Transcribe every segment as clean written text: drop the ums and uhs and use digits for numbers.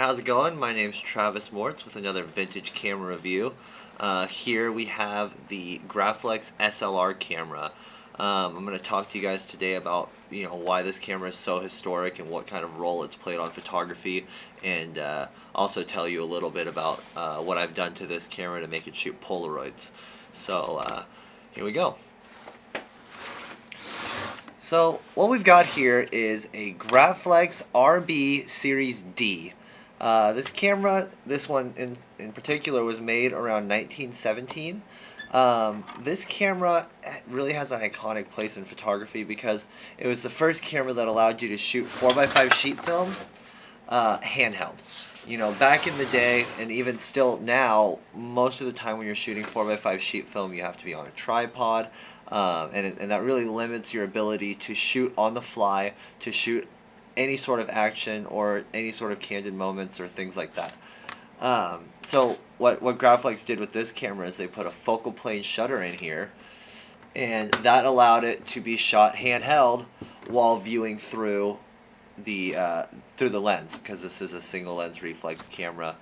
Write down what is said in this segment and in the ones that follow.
How's it going? My name's Travis Mortz with another vintage camera review. Here we have the Graflex SLR camera. I'm going to talk to you guys today about why this camera is so historic and what kind of role it's played on photography, and also tell you a little bit about what I've done to this camera to make it shoot Polaroids. So here we go. So what we've got here is a Graflex RB Series D. This camera, this one in particular, was made around 1917. This camera really has an iconic place in photography because it was the first camera that allowed you to shoot 4x5 sheet film handheld. Back in the day, and even still now, most of the time when you're shooting 4x5 sheet film, you have to be on a tripod, and that really limits your ability to shoot on the fly, to shoot any sort of action or any sort of candid moments or things like that. So what Graflex did with this camera is they put a focal plane shutter in here, and that allowed it to be shot handheld while viewing through the lens, because this is a single lens reflex camera,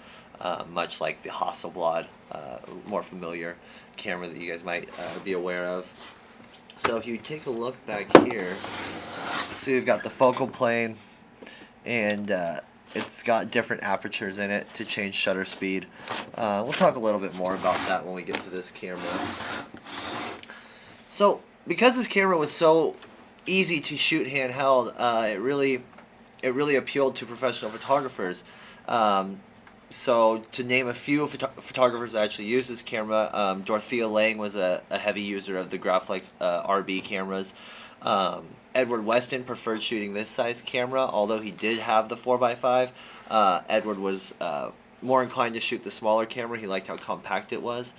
much like the Hasselblad, more familiar camera that you guys might be aware of. So if you take a look back here, see we've got the focal plane, and it's got different apertures in it to change shutter speed. We'll talk a little bit more about that when we get to this camera. So because this camera was so easy to shoot handheld, it really appealed to professional photographers. So to name a few photographers that actually use this camera, Dorothea Lange was a heavy user of the Graflex RB cameras. Edward Weston preferred shooting this size camera, although he did have the 4x5. Edward was more inclined to shoot the smaller camera. He liked how compact it was.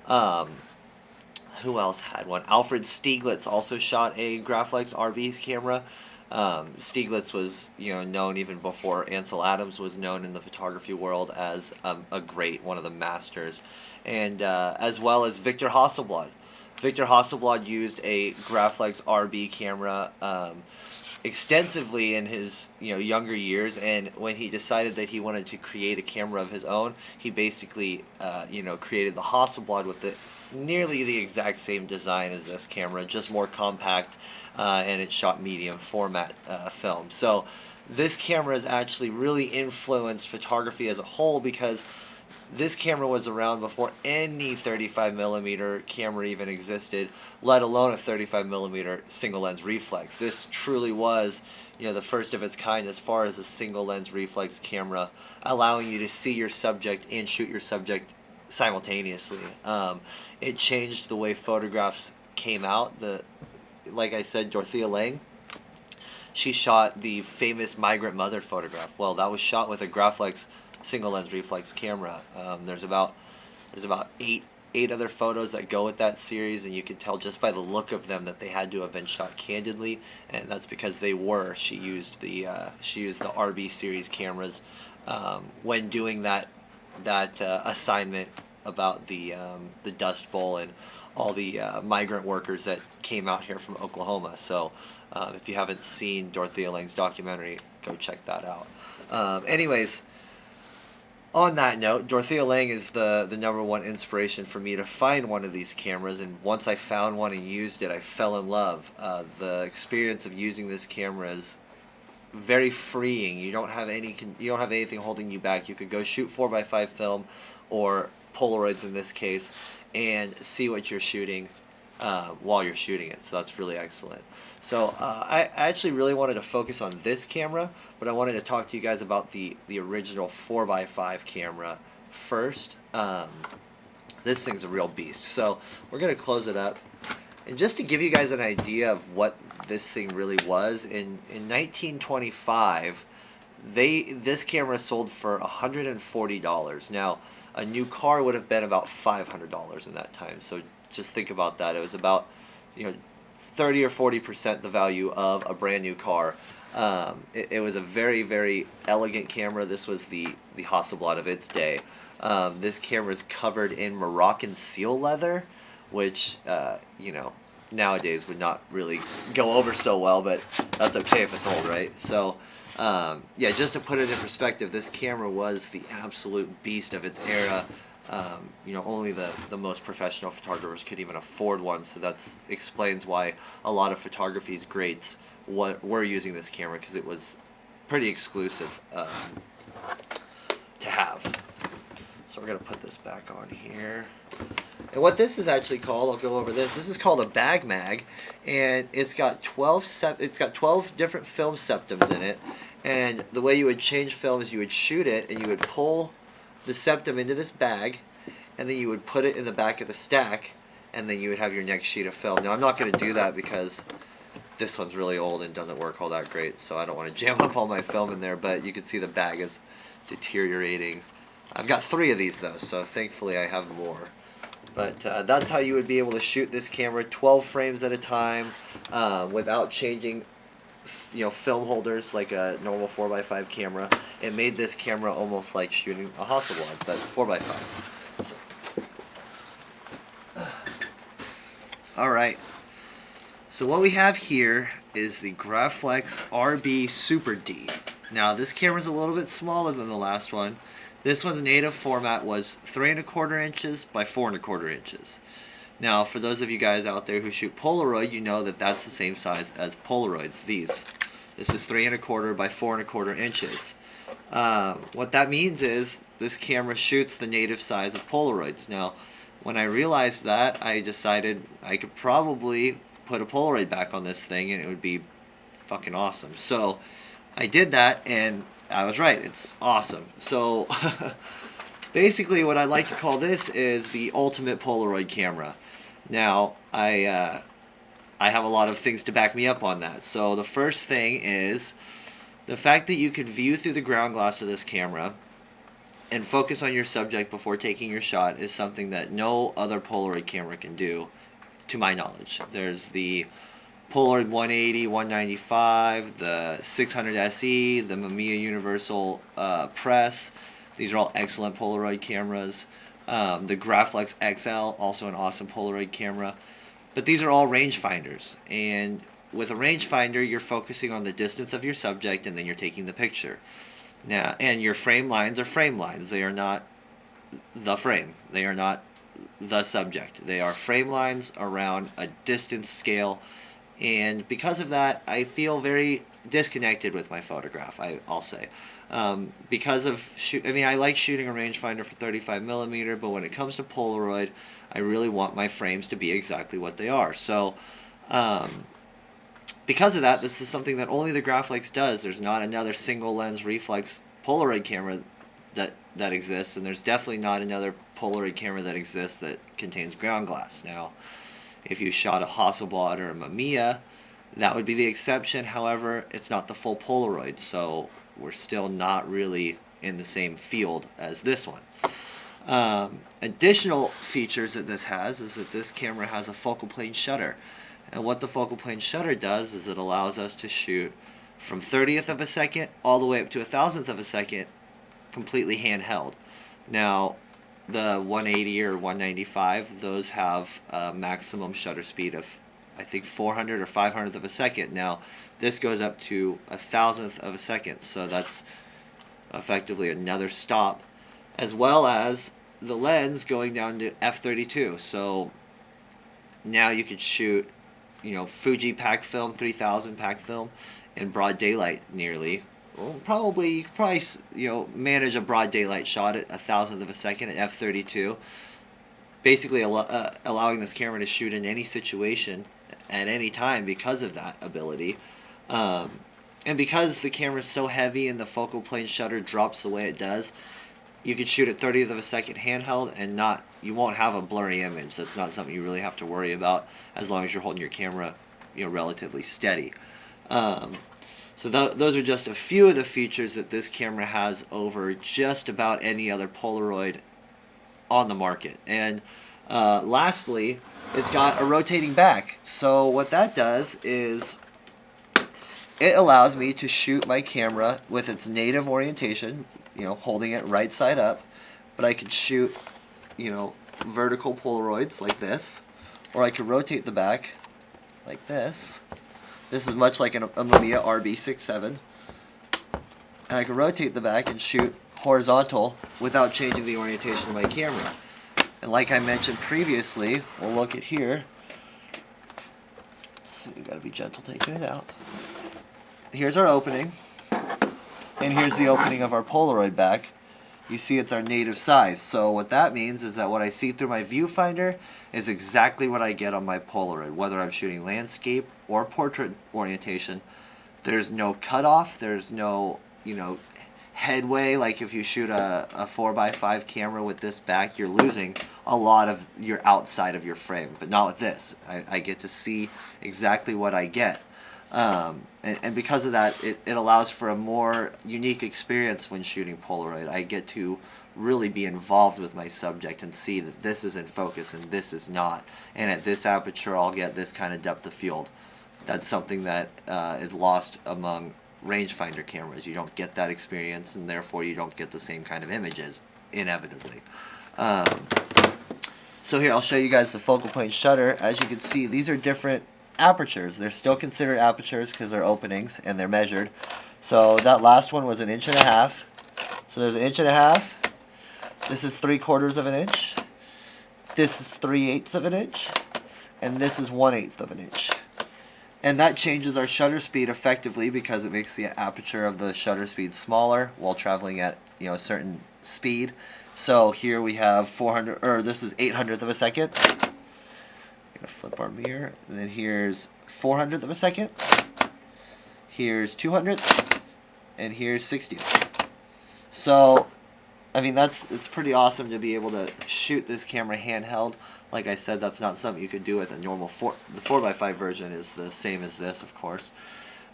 Who else had one? Alfred Stieglitz also shot a Graflex RB camera. Stieglitz was known even before Ansel Adams was known in the photography world as a great, one of the masters, and as well as Victor Hasselblad. Victor Hasselblad used a Graflex RB camera extensively in his younger years, and when he decided that he wanted to create a camera of his own, he basically created the Hasselblad with nearly the exact same design as this camera, just more compact, and it shot medium format film. So this camera has actually really influenced photography as a whole, because this camera was around before any 35mm camera even existed, let alone a 35mm single lens reflex. This truly was, the first of its kind as far as a single lens reflex camera, allowing you to see your subject and shoot your subject simultaneously. It changed the way photographs came out. Like I said, Dorothea Lange, she shot the famous Migrant Mother photograph. Well, that was shot with a Graflex single lens reflex camera. There's about eight other photos that go with that series, and you can tell just by the look of them that they had to have been shot candidly, and that's because they were. She used the RB series cameras when doing that assignment about the Dust Bowl and all the migrant workers that came out here from Oklahoma. So if you haven't seen Dorothea Lange's documentary, go check that out. Anyways, on that note, Dorothea Lange is the #1 inspiration for me to find one of these cameras, and once I found one and used it, I fell in love. The experience of using this camera is very freeing. You don't have anything holding you back. You could go shoot 4x5 film or Polaroids in this case and see what you're shooting while you're shooting it. So that's really excellent. So I actually really wanted to focus on this camera, but I wanted to talk to you guys about the original 4x5 camera first. This thing's a real beast. So we're going to close it up. And just to give you guys an idea of what this thing really was, in 1925, this camera sold for $140. Now, a new car would have been about $500 in that time. So just think about that. It was about 30 or 40% the value of a brand new car. It was a very, very elegant camera. This was the Hasselblad of its day. This camera is covered in Moroccan seal leather, which nowadays would not really go over so well, but that's okay if it's old, right? So Yeah, just to put it in perspective, this camera was the absolute beast of its era. Only the most professional photographers could even afford one, so that explains why a lot of photography's greats were using this camera, because it was pretty exclusive to have. So we're going to put this back on here. And what this is actually called, I'll go over this. This is called a bag mag, and it's got 12 different film septums in it. And the way you would change film is you would shoot it, and you would pull the septum into this bag, and then you would put it in the back of the stack, and then you would have your next sheet of film. Now, I'm not going to do that because this one's really old and doesn't work all that great, so I don't want to jam up all my film in there, but you can see the bag is deteriorating. I've got 3 of these, though, so thankfully I have more. But that's how you would be able to shoot this camera 12 frames at a time without changing film holders like a normal 4x5 camera. It made this camera almost like shooting a Hasselblad, but 4x5. Alright, so what we have here is the Graflex RB Super D. Now this camera's a little bit smaller than the last one. This one's native format was 3 1/4 inches by 4 1/4 inches. Now, for those of you guys out there who shoot Polaroid, you know that that's the same size as Polaroids. This is 3 1/4 by 4 1/4 inches. What that means is this camera shoots the native size of Polaroids. Now, when I realized that, I decided I could probably put a Polaroid back on this thing, and it would be fucking awesome. So I did that, and I was right. It's awesome. So basically what I like to call this is the ultimate Polaroid camera. Now, I have a lot of things to back me up on that. So the first thing is the fact that you can view through the ground glass of this camera and focus on your subject before taking your shot is something that no other Polaroid camera can do, to my knowledge. There's the Polaroid 180, 195, the 600 SE, the Mamiya Universal Press. These are all excellent Polaroid cameras. The Graflex XL, also an awesome Polaroid camera. But these are all rangefinders. And with a rangefinder, you're focusing on the distance of your subject, and then you're taking the picture. Now, and your frame lines are frame lines. They are not the frame. They are not the subject. They are frame lines around a distance scale. And because of that, I feel very disconnected with my photograph, I'll say. Because of, I like shooting a rangefinder for 35mm, but when it comes to Polaroid, I really want my frames to be exactly what they are. So, because of that, this is something that only the Graflex does. There's not another single lens reflex Polaroid camera that exists, and there's definitely not another Polaroid camera that exists that contains ground glass. Now, if you shot a Hasselblad or a Mamiya, that would be the exception. However, it's not the full Polaroid, so we're still not really in the same field as this one. Additional features that this has is that this camera has a focal plane shutter. And what the focal plane shutter does is it allows us to shoot from 1/30th of a second all the way up to 1,000th of a second completely handheld. Now, the 180 or 195, those have a maximum shutter speed of, I think, 400 or 500th of a second. Now, this goes up to 1,000th of a second, so that's effectively another stop, as well as the lens going down to f32. So now you could shoot, Fuji pack film, 3000 pack film in broad daylight nearly. Well, you could probably manage a broad daylight shot at 1,000th of a second at f32, basically allowing this camera to shoot in any situation at any time because of that ability. And because the camera is so heavy and the focal plane shutter drops the way it does, you can shoot at 30th of a second handheld and you won't have a blurry image. That's not something you really have to worry about as long as you're holding your camera relatively steady. So those are just a few of the features that this camera has over just about any other Polaroid on the market. And lastly, it's got a rotating back. So what that does is it allows me to shoot my camera with its native orientation, holding it right side up, but I could shoot, vertical Polaroids like this, or I could rotate the back like this. This is much like a Mamiya RB 6.7. and I can rotate the back and shoot horizontal without changing the orientation of my camera. And like I mentioned previously, we'll look at here. Let's see, you gotta be gentle taking it out. Here's our opening, and here's the opening of our Polaroid back. You see it's our native size. So what that means is that what I see through my viewfinder is exactly what I get on my Polaroid, whether I'm shooting landscape or portrait orientation. There's no cutoff, there's no, headway. Like if you shoot a 4x5 camera with this back, you're losing a lot of your outside of your frame, but not with this. I get to see exactly what I get. And because of that, it allows for a more unique experience when shooting Polaroid. I get to really be involved with my subject and see that this is in focus and this is not. And at this aperture, I'll get this kind of depth of field. That's something that is lost among rangefinder cameras. You don't get that experience, and therefore you don't get the same kind of images, inevitably. So here, I'll show you guys the focal point shutter. As you can see, these are different apertures. They're still considered apertures because they're openings and they're measured. So that last one was 1.5 inches. So there's 1.5 inches. This is 3/4 of an inch. This is 3/8 of an inch. And this is 1/8 of an inch. And that changes our shutter speed effectively because it makes the aperture of the shutter speed smaller while traveling at a certain speed. So here we have 400, or this is 800th of a second. Gonna flip our mirror, and then here's 400th of a second. Here's 200th, and here's 60th. So, I mean, it's pretty awesome to be able to shoot this camera handheld. Like I said, that's not something you could do with a normal the 4x5 version is the same as this, of course.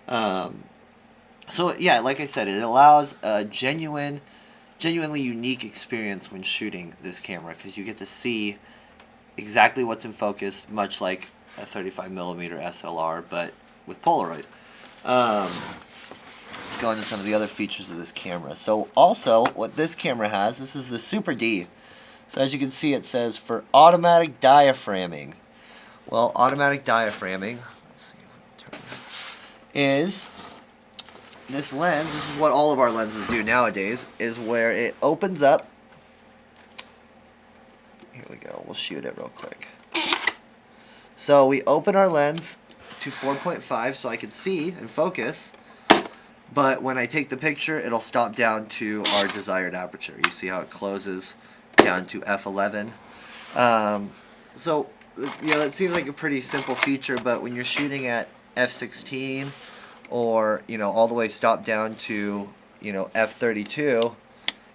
So yeah, like I said, it allows a genuinely unique experience when shooting this camera because you get to see exactly what's in focus, much like a 35mm SLR, but with Polaroid. Let's go into some of the other features of this camera. So also, what this camera has, this is the Super D. So as you can see, it says for automatic diaphragming. Well, automatic diaphragming, let's see if we can turn that, is this lens. This is what all of our lenses do nowadays, is where it opens up. Here we go. We'll shoot it real quick. So we open our lens to 4.5 so I can see and focus. But when I take the picture, it'll stop down to our desired aperture. You see how it closes down to f11. So, that seems like a pretty simple feature, but when you're shooting at f16 or, all the way stop down to, f32,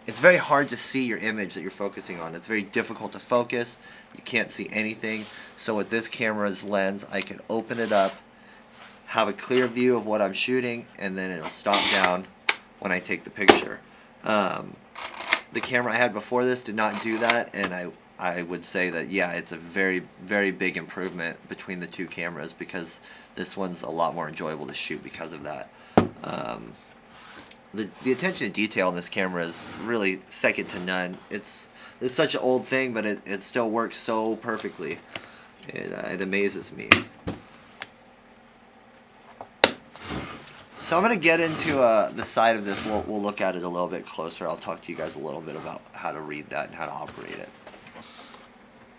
it's very hard to see your image that you're focusing on. It's very difficult to focus. You can't see anything. So with this camera's lens, I can open it up, have a clear view of what I'm shooting, and then it'll stop down when I take the picture. The camera I had before this did not do that, and I would say that, yeah, it's a very, very big improvement between the two cameras because this one's a lot more enjoyable to shoot because of that. The attention to detail in this camera is really second to none. It's such an old thing, but it still works so perfectly. It amazes me. So I'm going to get into the side of this. We'll look at it a little bit closer. I'll talk to you guys a little bit about how to read that and how to operate it.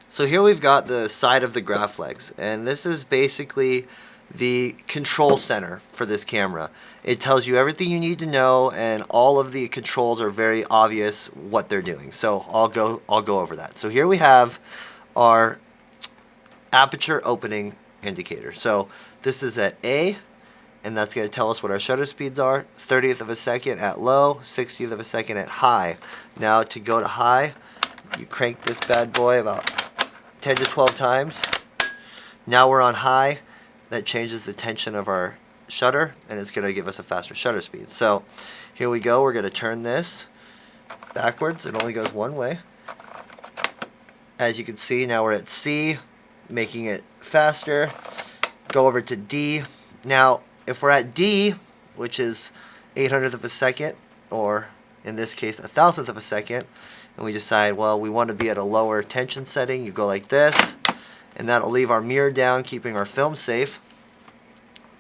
So here we've got the side of the Graflex, and this is basically the control center for this camera. It tells you everything you need to know, and all of the controls are very obvious what they're doing. So I'll go over that. So here we have our aperture opening indicator. So this is at A, and that's going to tell us what our shutter speeds are. 30th of a second at low, 60th of a second at high. Now to go to high, you crank this bad boy about 10 to 12 times. Now we're on high. That changes the tension of our shutter, and it's going to give us a faster shutter speed. So here we go. We're going to turn this backwards. It only goes one way. As you can see, now we're at C, making it faster. Go over to D. Now, if we're at D, which is 800th of a second, or in this case, 1,000th of a second, and we decide, well, we want to be at a lower tension setting, you go like this, and that'll leave our mirror down, keeping our film safe.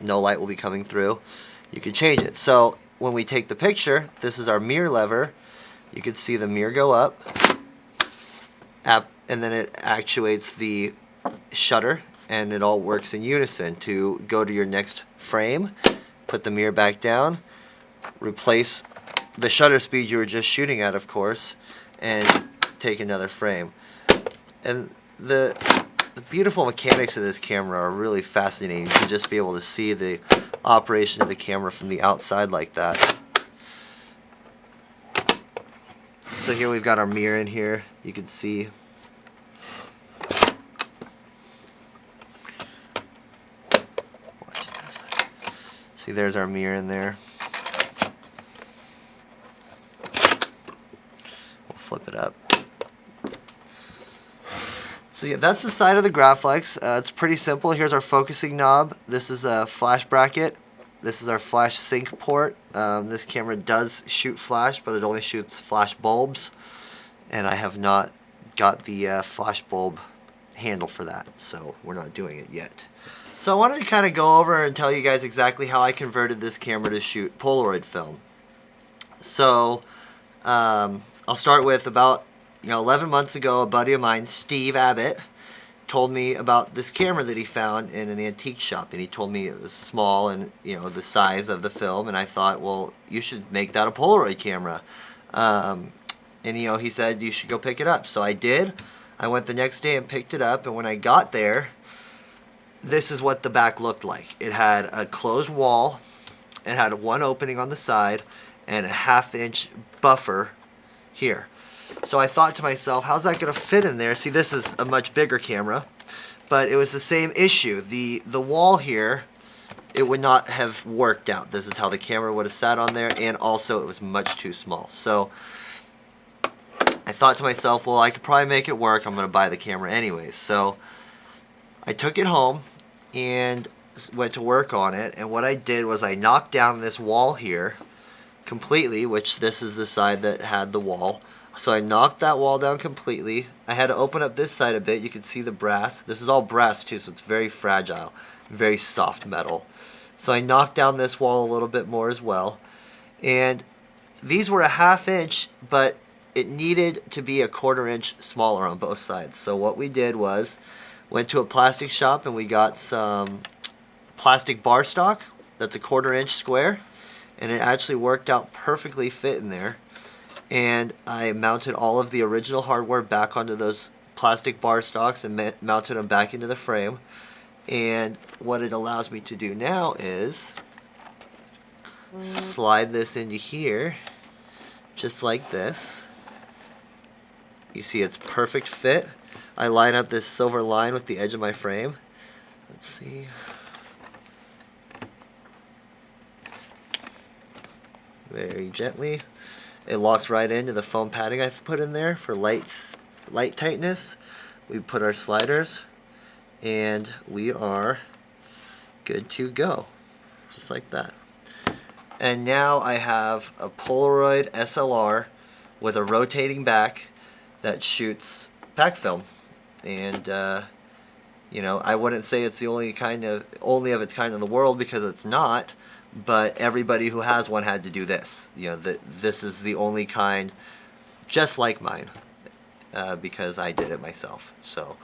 No light will be coming through. You can change it. So when we take the picture, this is our mirror lever. You can see the mirror go up, and then it actuates the shutter, and it all works in unison to go to your next frame, put the mirror back down, replace the shutter speed you were just shooting at, of course, and take another frame. And the beautiful mechanics of this camera are really fascinating to just be able to see the operation of the camera from the outside like that. So here we've got our mirror in here. You can see. Watch this. See, there's our mirror in there. We'll flip it up. So yeah, that's the side of the Graflex. It's pretty simple. Here's our focusing knob. This is a flash bracket. This is our flash sync port. This camera does shoot flash, but it only shoots flash bulbs. And I have not got the flash bulb handle for that, so we're not doing it yet. So I wanted to kind of go over and tell you guys exactly how I converted this camera to shoot Polaroid film. So I'll start with about 11 months ago, a buddy of mine, Steve Abbott, told me about this camera that he found in an antique shop, and he told me it was small and the size of the film, and I thought, well, you should make that a Polaroid camera. And he said you should go pick it up. So I did. I went the next day and picked it up, and when I got there, this is what the back looked like. It had a closed wall, it had one opening on the side, and a 1/2-inch buffer here. So I thought to myself, how's that going to fit in there? See, this is a much bigger camera, but it was the same issue. The wall here, it would not have worked out. This is how the camera would have sat on there, and also it was much too small. So I thought to myself, well, I could probably make it work. I'm going to buy the camera anyways. So I took it home and went to work on it, and what I did was I knocked down this wall here completely, which this is the side that had the wall. So I knocked that wall down completely. I had to open up this side a bit. You can see the brass. This is all brass too, so it's very fragile, very soft metal. So I knocked down this wall a little bit more as well. And these were a 1/2 inch, but it needed to be a 1/4 inch smaller on both sides. So what we did was went to a plastic shop and we got some plastic bar stock that's a 1/4 inch square, and it actually worked out perfectly fit in there. And I mounted all of the original hardware back onto those plastic bar stocks and mounted them back into the frame. And what it allows me to do now is slide this into here just like this. You see it's perfect fit. I line up this silver line with the edge of my frame. Let's see. Very gently. It locks right into the foam padding I've put in there for light tightness. We put our sliders, and we are good to go, just like that. And now I have a Polaroid SLR with a rotating back that shoots pack film, and I wouldn't say it's the only of its kind in the world, because it's not. But everybody who has one had to do this. This is the only kind just like mine, because I did it myself. So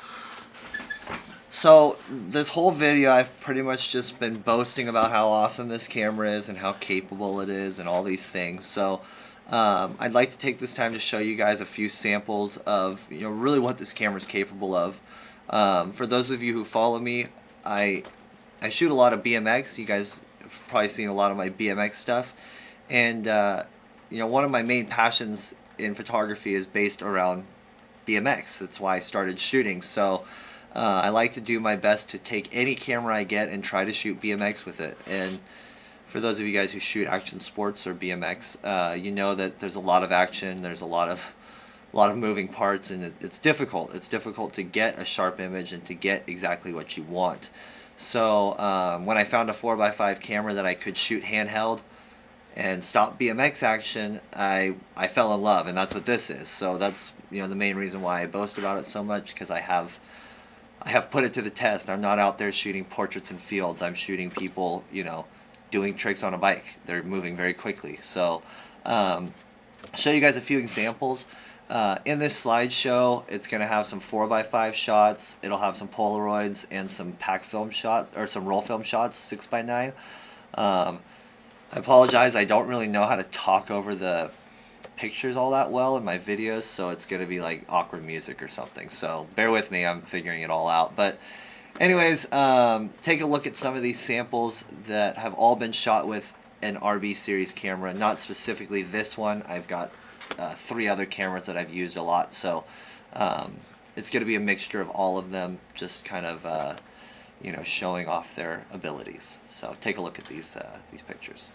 this whole video I've pretty much just been boasting about how awesome this camera is and how capable it is and all these things. So I'd like to take this time to show you guys a few samples of really what this camera is capable of. For those of you who follow me, I shoot a lot of BMX. You guys have probably seen a lot of my BMX stuff, and one of my main passions in photography is based around BMX. That's why I started shooting. So I like to do my best to take any camera I get and try to shoot BMX with it. And for those of you guys who shoot action sports or BMX, you know that there's a lot of action, there's a lot of moving parts, and it's difficult. It's difficult to get a sharp image and to get exactly what you want. So when I found a 4x5 camera that I could shoot handheld and stop BMX action, I fell in love, and that's what this is. So that's the main reason why I boast about it so much, because I have put it to the test. I'm not out there shooting portraits in fields. I'm shooting people doing tricks on a bike. They're moving very quickly. So show you guys a few examples. In this slideshow, it's going to have some 4x5 shots. It'll have some Polaroids and some pack film shots, or some roll film shots, 6x9. I apologize, I don't really know how to talk over the pictures all that well in my videos, so it's going to be like awkward music or something. So bear with me, I'm figuring it all out. But anyways, take a look at some of these samples that have all been shot with an RB series camera, not specifically this one. I've got 3 other cameras that I've used a lot, so it's going to be a mixture of all of them, just kind of showing off their abilities. So take a look at these pictures.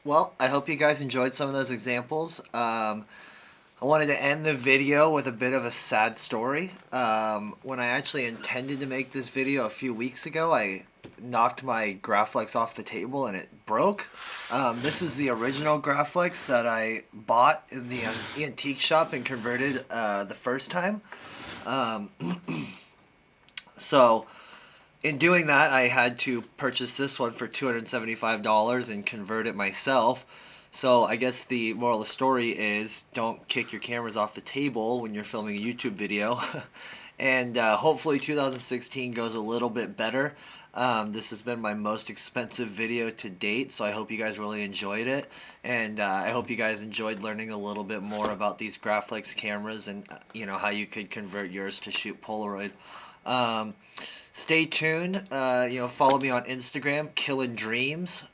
Well, I hope you guys enjoyed some of those examples. I wanted to end the video with a bit of a sad story. When I actually intended to make this video a few weeks ago, I knocked my Graflex off the table and it broke. This is the original Graflex that I bought in the antique shop and converted the first time. So in doing that, I had to purchase this one for $275 and convert it myself. So I guess the moral of the story is don't kick your cameras off the table when you're filming a YouTube video. And hopefully 2016 goes a little bit better. This has been my most expensive video to date, so I hope you guys really enjoyed it. And I hope you guys enjoyed learning a little bit more about these Graflex cameras and how you could convert yours to shoot Polaroid. Stay tuned. Follow me on Instagram, Killin Dreams,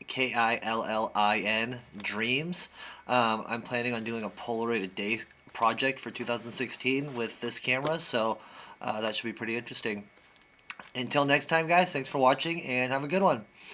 Killin Dreams. I'm planning on doing a Polaroid a day project for 2016 with this camera, so that should be pretty interesting. Until next time, guys, thanks for watching and have a good one.